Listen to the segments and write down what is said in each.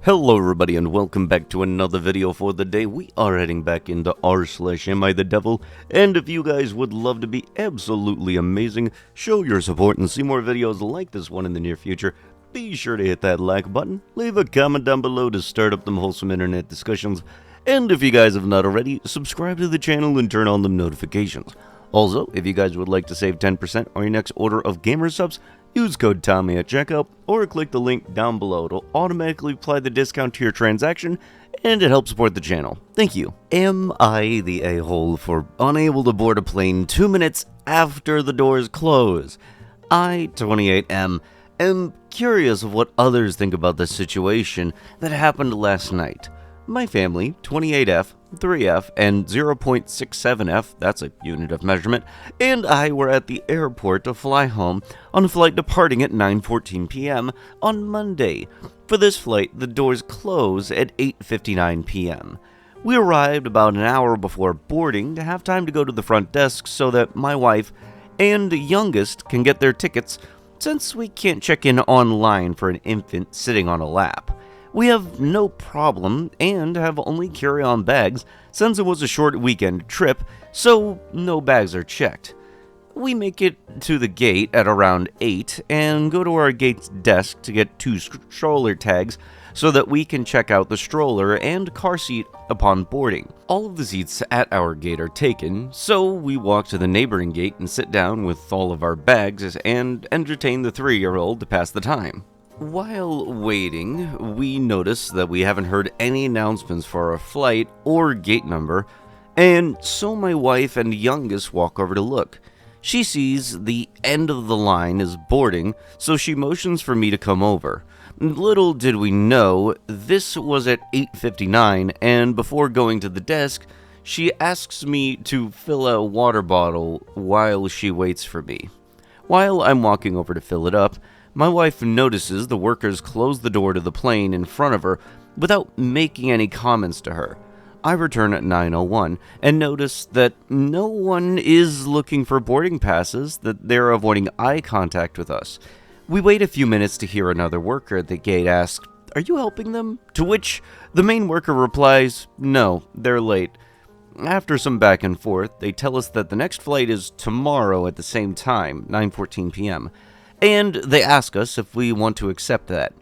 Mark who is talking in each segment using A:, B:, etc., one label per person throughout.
A: Hello everybody and welcome back to another video for the day. We are heading back into r/AmITheDevil, and if you guys would love to be absolutely amazing, show your support and see more videos like this one in the near future, be sure to hit that like button, leave a comment down below to start up them wholesome internet discussions, and if you guys have not already, subscribe to the channel and turn on them notifications. Also, if you guys would like to save 10% on your next order of gamer subs, use code Tommy at checkout, or click the link down below. It'll automatically apply the discount to your transaction, and it helps support the channel. Thank you. Am I the a-hole for unable to board a plane 2 minutes after the doors close? I, 28M, am curious of what others think about this situation that happened last night. My family, 28F, 3F, and 0.67F, that's a unit of measurement, and I were at the airport to fly home on a flight departing at 9:14 p.m. on Monday. For this flight, the doors close at 8:59 p.m. We arrived about an hour before boarding to have time to go to the front desk so that my wife and youngest can get their tickets, since we can't check in online for an infant sitting on a lap. We have no problem and have only carry-on bags since it was a short weekend trip, so no bags are checked. We make it to the gate at around 8 and go to our gate's desk to get 2 stroller tags so that we can check out the stroller and car seat upon boarding. All of the seats at our gate are taken, so we walk to the neighboring gate and sit down with all of our bags and entertain the 3-year-old to pass the time. While waiting, we notice that we haven't heard any announcements for our flight or gate number, and so my wife and youngest walk over to look. She sees the end of the line is boarding, so she motions for me to come over. Little did we know, this was at 8:59, and before going to the desk, she asks me to fill a water bottle while she waits for me. While I'm walking over to fill it up, my wife notices the workers close the door to the plane in front of her without making any comments to her. I return at 9:01 and notice that no one is looking for boarding passes, that they're avoiding eye contact with us. We wait a few minutes to hear another worker at the gate ask, "Are you helping them?" To which the main worker replies, "No, they're late." After some back and forth, they tell us that the next flight is tomorrow at the same time, 9:14 p.m., and they ask us if we want to accept that.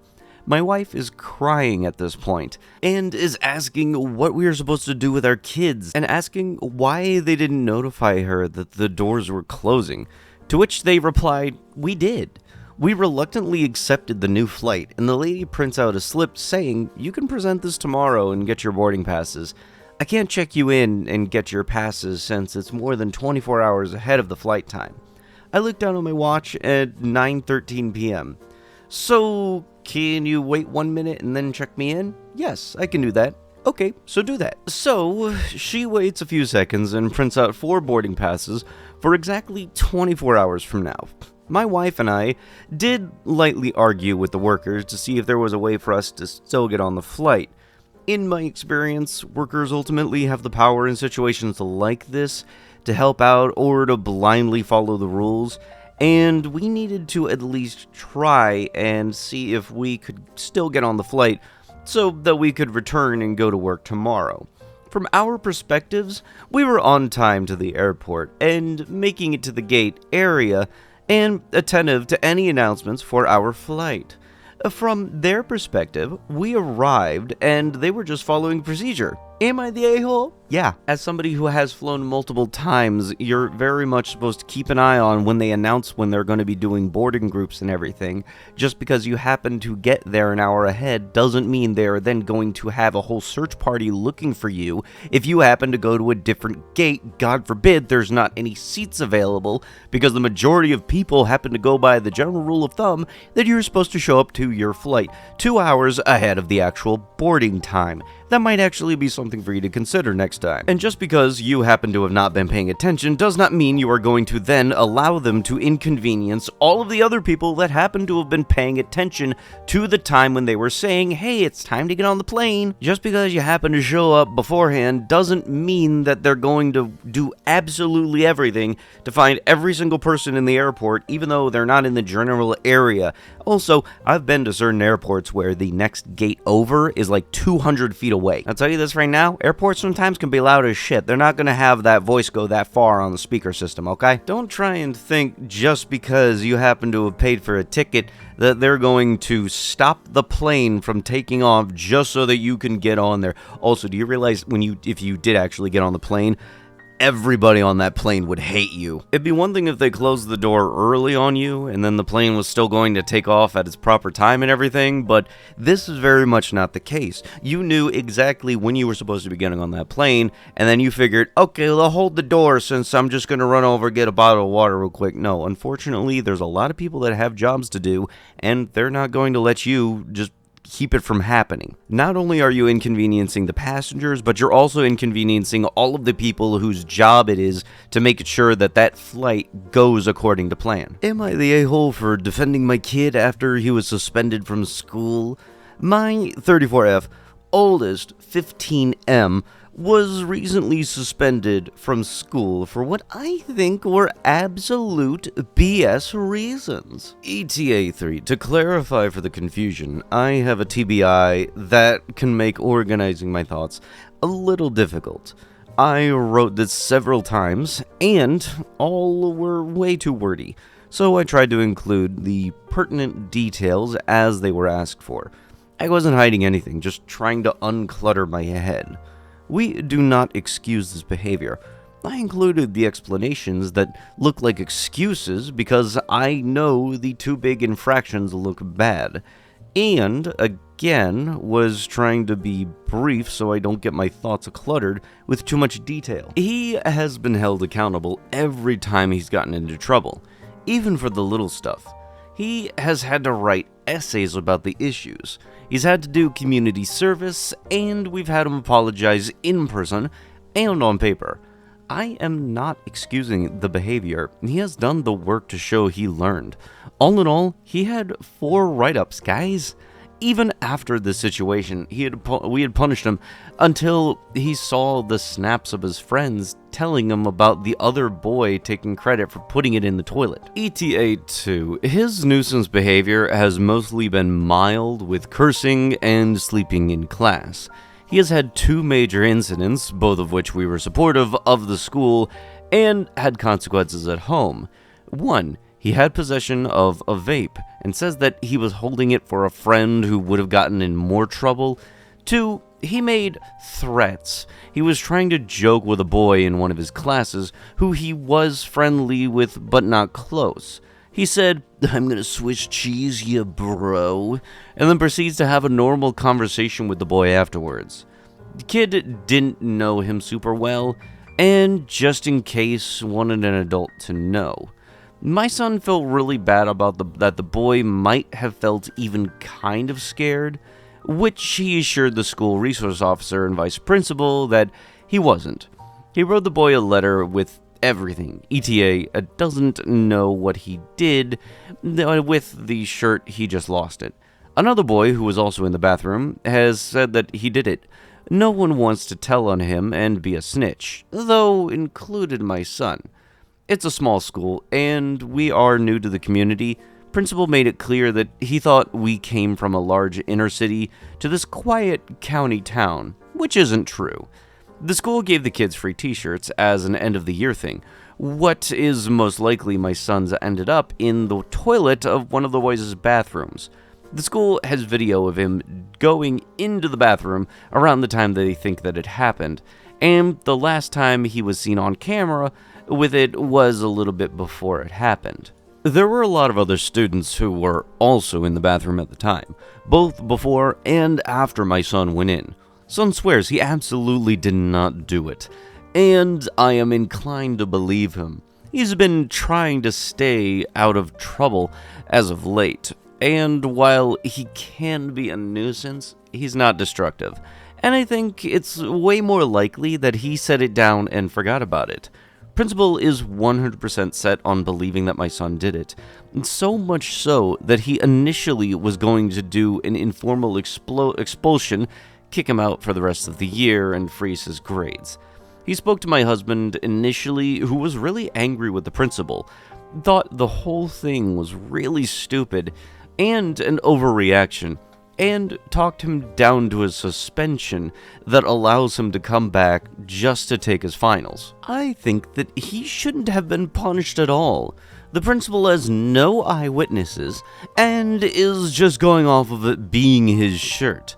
A: My wife is crying at this point, and is asking what we are supposed to do with our kids, and asking why they didn't notify her that the doors were closing, to which they replied, "We did." We reluctantly accepted the new flight, and the lady prints out a slip saying, "You can present this tomorrow and get your boarding passes. I can't check you in and get your passes since it's more than 24 hours ahead of the flight time." I look down on my watch at 9:13 p.m. "So, can you wait 1 minute and then check me in?" "Yes, I can do that." "Okay, so do that." So, she waits a few seconds and prints out 4 boarding passes for exactly 24 hours from now. My wife and I did lightly argue with the workers to see if there was a way for us to still get on the flight. In my experience, workers ultimately have the power in situations like this to help out or to blindly follow the rules, and we needed to at least try and see if we could still get on the flight so that we could return and go to work tomorrow. From our perspectives, we were on time to the airport and making it to the gate area and attentive to any announcements for our flight. From their perspective, we arrived and they were just following procedure. Am I the a-hole? Yeah. As somebody who has flown multiple times, you're very much supposed to keep an eye on when they announce when they're going to be doing boarding groups and everything. Just because you happen to get there an hour ahead doesn't mean they're then going to have a whole search party looking for you. If you happen to go to a different gate, God forbid there's not any seats available, because the majority of people happen to go by the general rule of thumb that you're supposed to show up to your flight 2 hours ahead of the actual boarding time. That might actually be something something for you to consider next time. And just because you happen to have not been paying attention does not mean you are going to then allow them to inconvenience all of the other people that happen to have been paying attention to the time when they were saying, hey, it's time to get on the plane. Just because you happen to show up beforehand doesn't mean that they're going to do absolutely everything to find every single person in the airport, even though they're not in the general area. Also, I've been to certain airports where the next gate over is like 200 feet away. I'll tell you this right now, airports sometimes can be loud as shit. They're not going to have that voice go that far on the speaker system, okay? Don't try and think just because you happen to have paid for a ticket that they're going to stop the plane from taking off just so that you can get on there. Also, do you realize if you did actually get on the plane, everybody on that plane would hate you. It'd be one thing if they closed the door early on you and then the plane was still going to take off at its proper time and everything, but this is very much not the case. You knew exactly when you were supposed to be getting on that plane, and then you figured, okay, they'll hold the door since I'm just going to run over, get a bottle of water real quick. No, unfortunately, there's a lot of people that have jobs to do, and they're not going to let you just keep it from happening. Not only are you inconveniencing the passengers, but you're also inconveniencing all of the people whose job it is to make sure that that flight goes according to plan. Am I the a-hole for defending my kid after he was suspended from school? My 34F, oldest 15M, was recently suspended from school for what I think were absolute BS reasons. ETA 3, to clarify for the confusion, I have a TBI that can make organizing my thoughts a little difficult. I wrote this several times, and all were way too wordy, so I tried to include the pertinent details as they were asked for. I wasn't hiding anything, just trying to unclutter my head. We do not excuse this behavior. I included the explanations that look like excuses because I know the two big infractions look bad. And, again, was trying to be brief so I don't get my thoughts cluttered with too much detail. He has been held accountable every time he's gotten into trouble, even for the little stuff. He has had to write essays about the issues. He's had to do community service, and we've had him apologize in person and on paper. I am not excusing the behavior. He has done the work to show he learned. All in all, he had 4 write-ups, guys. Even after this situation, we had punished him until he saw the snaps of his friends telling him about the other boy taking credit for putting it in the toilet. ETA 2. His nuisance behavior has mostly been mild, with cursing and sleeping in class. He has had 2 major incidents, both of which we were supportive of the school, and had consequences at home. 1. He had possession of a vape, and says that he was holding it for a friend who would have gotten in more trouble. 2. He made threats. He was trying to joke with a boy in one of his classes who he was friendly with but not close. He said, "I'm gonna Swiss cheese ya, bro," and then proceeds to have a normal conversation with the boy afterwards. The kid didn't know him super well, and just in case wanted an adult to know. My son felt really bad about that the boy might have felt even kind of scared, which he assured the school resource officer and vice principal that he wasn't. He wrote the boy a letter with everything. ETA doesn't know what he did. With the shirt, he just lost it. Another boy, who was also in the bathroom, has said that he did it. No one wants to tell on him and be a snitch, though included my son. It's a small school, and we are new to the community. Principal made it clear that he thought we came from a large inner city to this quiet county town, which isn't true. The school gave the kids free t-shirts as an end-of-the-year thing. What is most likely my son's ended up in the toilet of one of the boys' bathrooms. The school has video of him going into the bathroom around the time they think that it happened, and the last time he was seen on camera with it was a little bit before it happened. There were a lot of other students who were also in the bathroom at the time, both before and after my son went in. Son swears he absolutely did not do it, and I am inclined to believe him. He's been trying to stay out of trouble as of late, and while he can be a nuisance, he's not destructive. and I think it's way more likely that he set it down and forgot about it. Principal is 100% set on believing that my son did it, and so much so that he initially was going to do an informal expulsion, kick him out for the rest of the year, and freeze his grades. He spoke to my husband initially, who was really angry with the principal, thought the whole thing was really stupid and an overreaction, and talked him down to a suspension that allows him to come back just to take his finals. I think that he shouldn't have been punished at all. The principal has no eyewitnesses and is just going off of it being his shirt.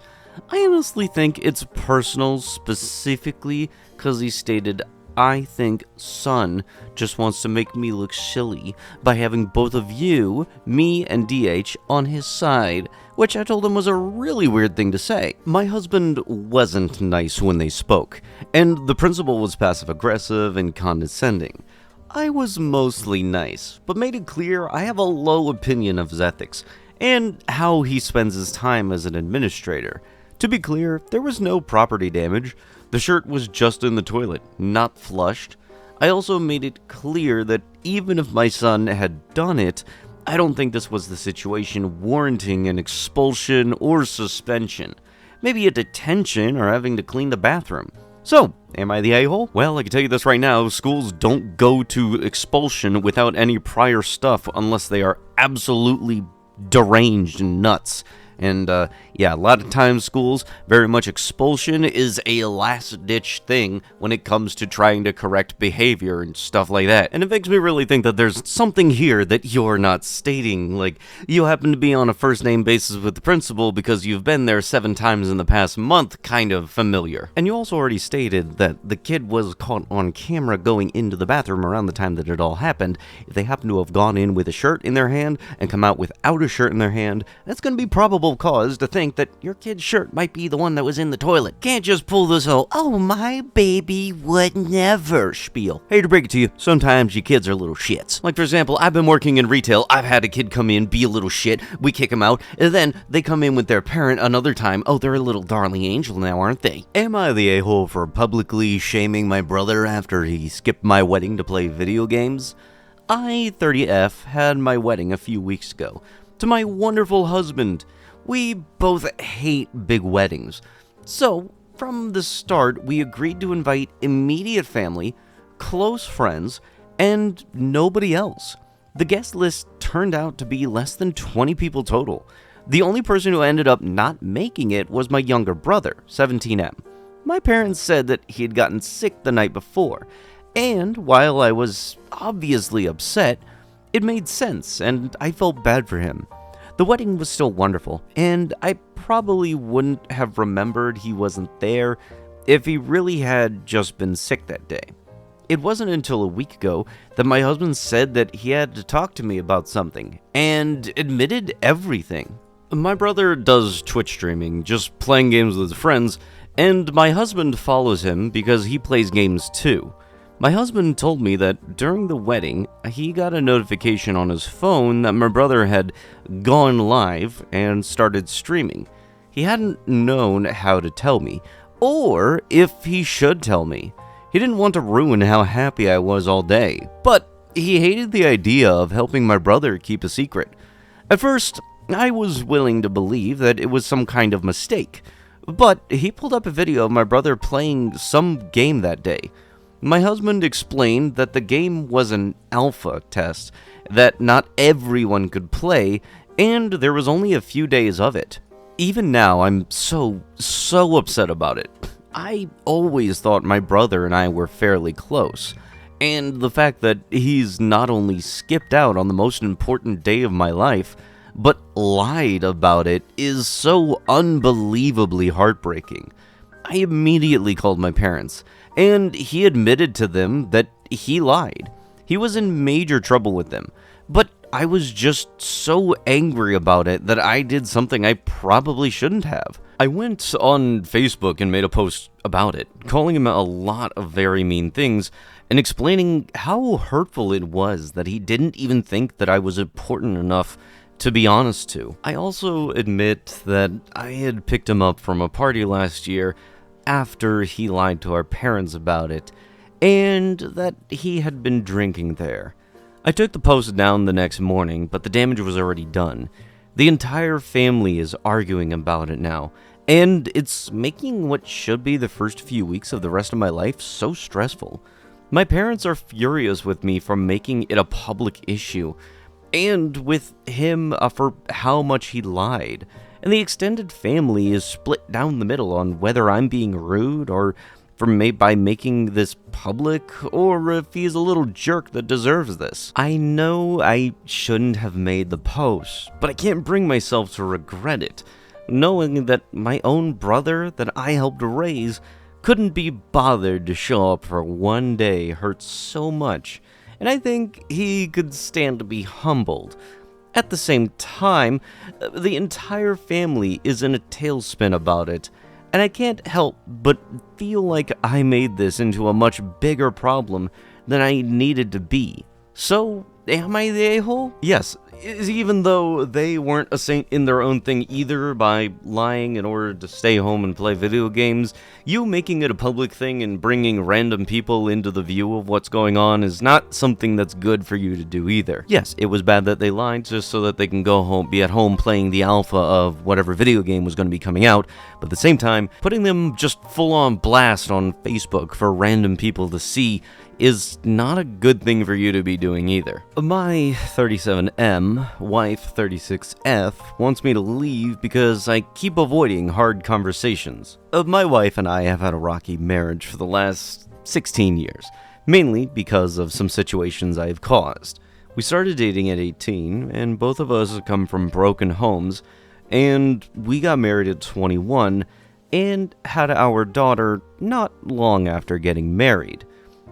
A: I honestly think it's personal, specifically because he stated, "I think son just wants to make me look silly by having both of you, me and DH, on his side," which I told him was a really weird thing to say. My husband wasn't nice when they spoke, and the principal was passive-aggressive and condescending. I was mostly nice, but made it clear I have a low opinion of his ethics, and how he spends his time as an administrator. To be clear, there was no property damage. The shirt was just in the toilet, not flushed. I also made it clear that even if my son had done it, I don't think this was the situation warranting an expulsion or suspension. Maybe a detention or having to clean the bathroom. So, am I the a-hole? Well, I can tell you this right now, schools don't go to expulsion without any prior stuff unless they are absolutely deranged and nuts. And, yeah, a lot of times schools, very much expulsion is a last-ditch thing when it comes to trying to correct behavior and stuff like that. And it makes me really think that there's something here that you're not stating. Like, you happen to be on a first-name basis with the principal because you've been there 7 times in the past month, kind of familiar. And you also already stated that the kid was caught on camera going into the bathroom around the time that it all happened. If they happen to have gone in with a shirt in their hand and come out without a shirt in their hand, that's going to be probable cause to think that your kid's shirt might be the one that was in the toilet. Can't just pull this whole, "oh, my baby would never" spiel. Hate to break it to you, sometimes your kids are little shits. Like, for example, I've been working in retail, I've had a kid come in, be a little shit, we kick him out, and then they come in with their parent another time, "oh, they're a little darling angel now, aren't they?" Am I the a-hole for publicly shaming my brother after he skipped my wedding to play video games? I, 30F, had my wedding a few weeks ago. To my wonderful husband. We both hate big weddings. So, from the start, we agreed to invite immediate family, close friends, and nobody else. The guest list turned out to be less than 20 people total. The only person who ended up not making it was my younger brother, 17M. My parents said that he had gotten sick the night before, and while I was obviously upset, it made sense, and I felt bad for him. The wedding was still wonderful, and I probably wouldn't have remembered he wasn't there if he really had just been sick that day. It wasn't until a week ago that my husband said that he had to talk to me about something, and admitted everything. My brother does Twitch streaming, just playing games with friends, and my husband follows him because he plays games too. My husband told me that during the wedding, he got a notification on his phone that my brother had gone live and started streaming. He hadn't known how to tell me, or if he should tell me. He didn't want to ruin how happy I was all day, but he hated the idea of helping my brother keep a secret. At first, I was willing to believe that it was some kind of mistake, but he pulled up a video of my brother playing some game that day. My husband explained that the game was an alpha test, that not everyone could play, and there was only a few days of it. Even now, I'm so upset about it. I always thought my brother and I were fairly close, and the fact that he's not only skipped out on the most important day of my life, but lied about it is so unbelievably heartbreaking. I immediately called my parents, and he admitted to them that he lied. He was in major trouble with them, but I was just so angry about it that I did something I probably shouldn't have. I went on Facebook and made a post about it, calling him a lot of very mean things, and explaining how hurtful it was that he didn't even think that I was important enough to be honest to. I also admit that I had picked him up from a party last year after he lied to our parents about it, and that he had been drinking there. I took the post down the next morning, but the damage was already done. The entire family is arguing about it now, and it's making what should be the first few weeks of the rest of my life so stressful. My parents are furious with me for making it a public issue, and with him for how much he lied. And the extended family is split down the middle on whether I'm being rude or by making this public, or if he's a little jerk that deserves this. I know I shouldn't have made the post, but I can't bring myself to regret it, knowing that my own brother that I helped raise couldn't be bothered to show up for one day hurts so much, and I think he could stand to be humbled. At the same time, the entire family is in a tailspin about it, and I can't help but feel like I made this into a much bigger problem than I needed to be. So, am I the a-hole? Yes, even though they weren't a saint in their own thing either by lying in order to stay home and play video games, you making it a public thing and bringing random people into the view of what's going on is not something that's good for you to do either. Yes, it was bad that they lied just so that they can go home, be at home playing the alpha of whatever video game was going to be coming out, but at the same time, putting them just full on blast on Facebook for random people to see is not a good thing for you to be doing either. My 37M, wife 36F, wants me to leave because I keep avoiding hard conversations. My wife and I have had a rocky marriage for the last 16 years, mainly because of some situations I have caused. We started dating at 18, and both of us come from broken homes, and we got married at 21, and had our daughter not long after getting married.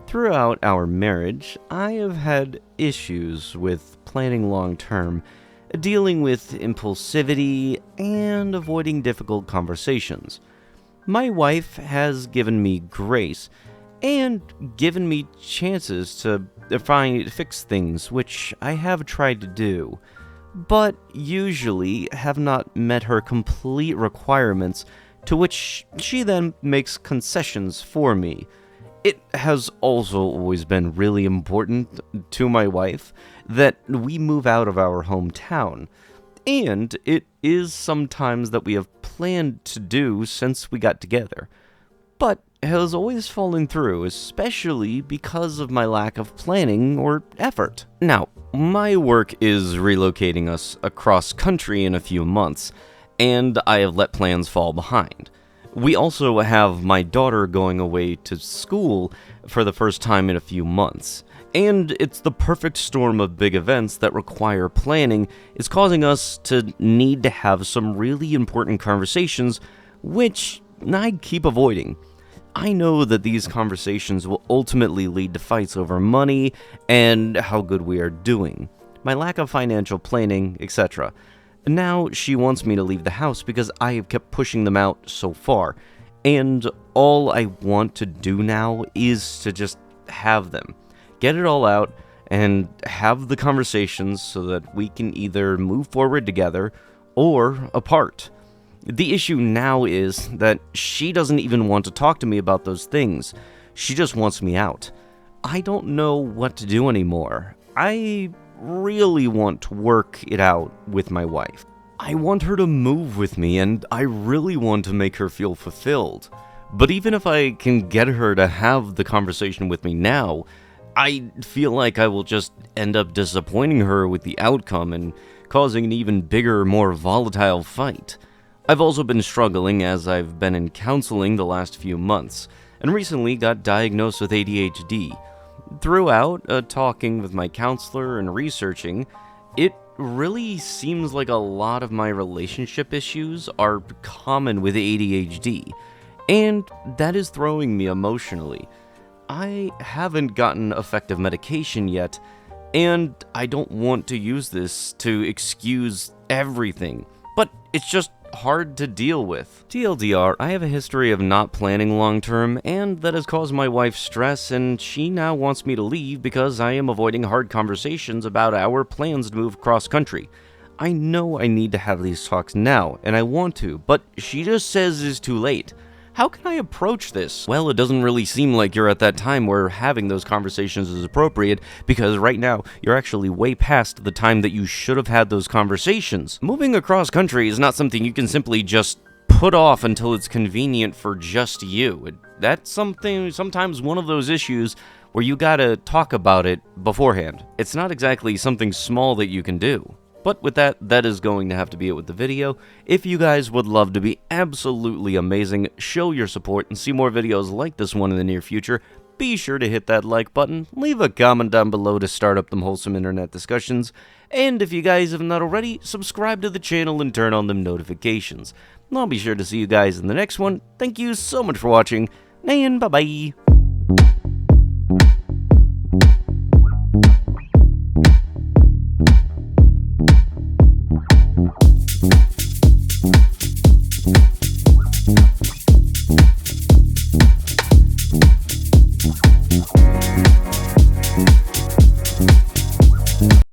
A: Throughout our marriage, I have had issues with planning long-term, dealing with impulsivity, and avoiding difficult conversations. My wife has given me grace, and given me chances to fix things, which I have tried to do, but usually have not met her complete requirements, to which she then makes concessions for me. It has also always been really important to my wife that we move out of our hometown, and it is sometimes that we have planned to do since we got together, but has always fallen through, especially because of my lack of planning or effort. Now, my work is relocating us across country in a few months, and I have let plans fall behind. We also have my daughter going away to school for the first time in a few months, and it's the perfect storm of big events that require planning is causing us to need to have some really important conversations, which I keep avoiding. I know that these conversations will ultimately lead to fights over money and how good we are doing, my lack of financial planning, etc. Now she wants me to leave the house because I have kept pushing them out so far, and all I want to do now is to just have them. Get it all out and have the conversations so that we can either move forward together or apart. The issue now is that she doesn't even want to talk to me about those things. She just wants me out. I don't know what to do anymore. I really want to work it out with my wife. I want her to move with me, and I really want to make her feel fulfilled. But even if I can get her to have the conversation with me now, I feel like I will just end up disappointing her with the outcome and causing an even bigger, more volatile fight. I've also been struggling as I've been in counseling the last few months, and recently got diagnosed with ADHD. Throughout talking with my counselor and researching, it really seems like a lot of my relationship issues are common with ADHD, and that is throwing me emotionally. I haven't gotten effective medication yet, and I don't want to use this to excuse everything, but it's just hard to deal with. TLDR, I have a history of not planning long term, and that has caused my wife stress, and she now wants me to leave because I am avoiding hard conversations about our plans to move cross country. I know I need to have these talks now, and I want to, but she just says it's too late. How can I approach this? Well, it doesn't really seem like you're at that time where having those conversations is appropriate, because right now, you're actually way past the time that you should have had those conversations. Moving across country is not something you can simply just put off until it's convenient for just you. That's sometimes one of those issues where you gotta talk about it beforehand. It's not exactly something small that you can do. But with that, that is going to have to be it with the video. If you guys would love to be absolutely amazing, show your support, and see more videos like this one in the near future, be sure to hit that like button, leave a comment down below to start up them wholesome internet discussions, and if you guys have not already, subscribe to the channel and turn on them notifications. I'll be sure to see you guys in the next one. Thank you so much for watching, and bye-bye.